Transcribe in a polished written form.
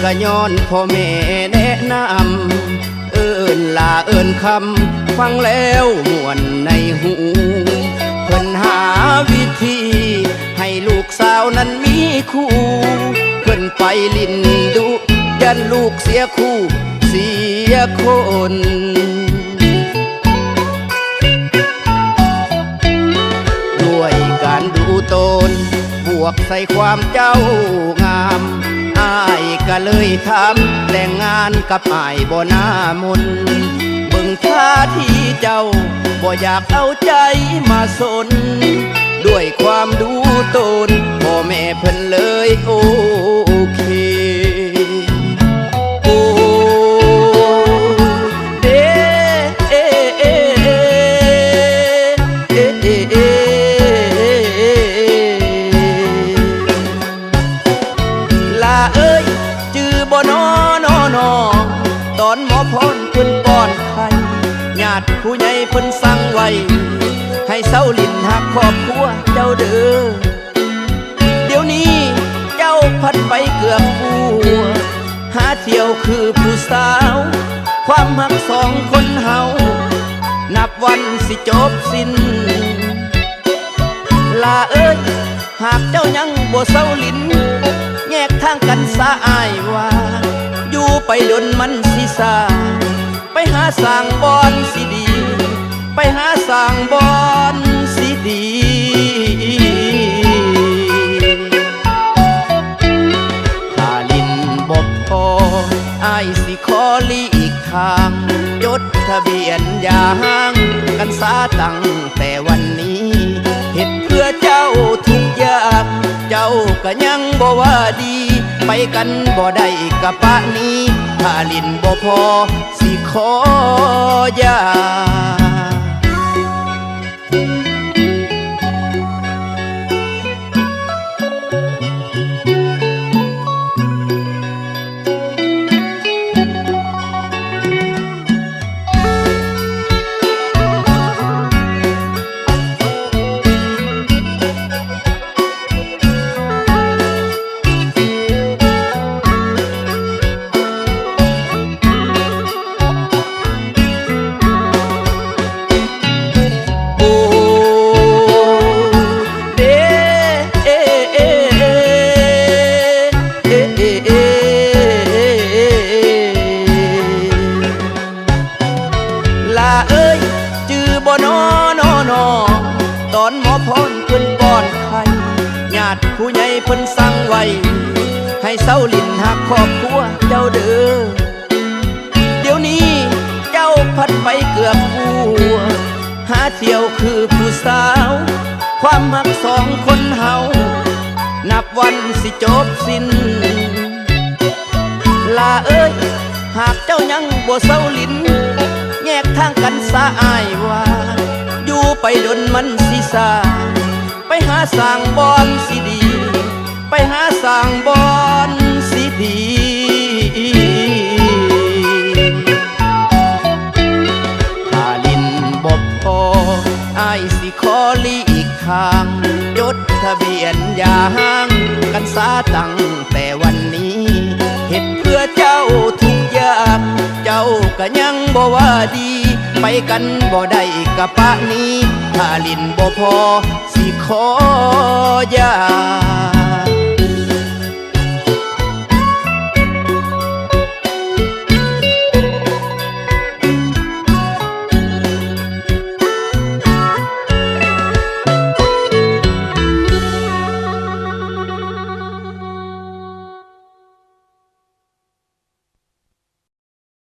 ก็ย้อนพ่อแม่แนะนำเอิ้นลาเอิ้นคำฟังแล้วม่วนในหูเพิ่นหาวิธีให้ลูกสาวนั้นมีคู่เพิ่นไปลิ้นดุยันลูกเสียคู่เสียคนด้วยการดูตนบวกใส่ความเจ้างามอ้ายก็เลยทำแต่งงานกับอ้ายบ่หน้ามนเบิ่งท่าที่เจ้าบ่อยากเอาใจมาสนด้วยความดูตนพ่อแม่เพิ่นเลยโอเคโอ้เดเอเอเอเอเอลาเอ้ยจือบ่นอนอนอตอนหมอพรเพิ่นป้อนไข่ญาติผู้ใหญ่เพิ่นสั่งไว้ให้เศร้าลิ้นหักครอบครัวเจ้าเด้อเดี๋ยวนี้เจ้าพัดไปเกือบปัวหาเที่ยวคือผู้สาวความหักสองคนเฮานับวันสิจบสิ้นลาเอ้ยหากเจ้ายังบ่เศร้าลิ้นแยกทางกันซะอ้ายว่าอยู่ไปดนมันสิซาไปหาสร้างบอนสิดีไปหาสร้างบอนสิดีถ้าลิ้นบ่พออ้ายสิขอหลีกทางจดทะเบียนอย่าห่างกันซาตั้งแต่วันนี้เฮ็ดเพื่อเจ้าทุกอย่างเจ้าก็ยังบ่ว่าดีไปกันบ่ได้กับปะนี้ถ้าลิ้นบ่พอสิขออย่าตอนหมอพรเพิ่นป้อนไข่ญาติผู้ใหญ่เพิ่นสั่งไว้ให้เศร้าลิ้นหักครอบครัวเจ้าเด้อเดี๋ยวนี้เจ้าพัดไปเกือบปัวหาเที่ยวคือผู้สาวความหักสองคนเฮานับวันสิจบสิ้นลาเอ้ยหากเจ้ายังบ่เศร้าลิ้นแยกทางกันซะอ้ายว่าอยู่ไปดนมันสิซาไปหาสร้างบอนสิดีไปหาสร้างบอนสิดีถ้าลิ้นบ่พออ้ายสิขอหลีกทางจดทะเบียนอย่าห่างกันซาตั้งแต่วันนี้เฮ็ดเพื่อเจ้าทุกอย่างเจ้าก็ยังบ่ว่าดีไปกันบ่ได้กับปะนี้ถ้าลิ้นบ่พอสิขออย่า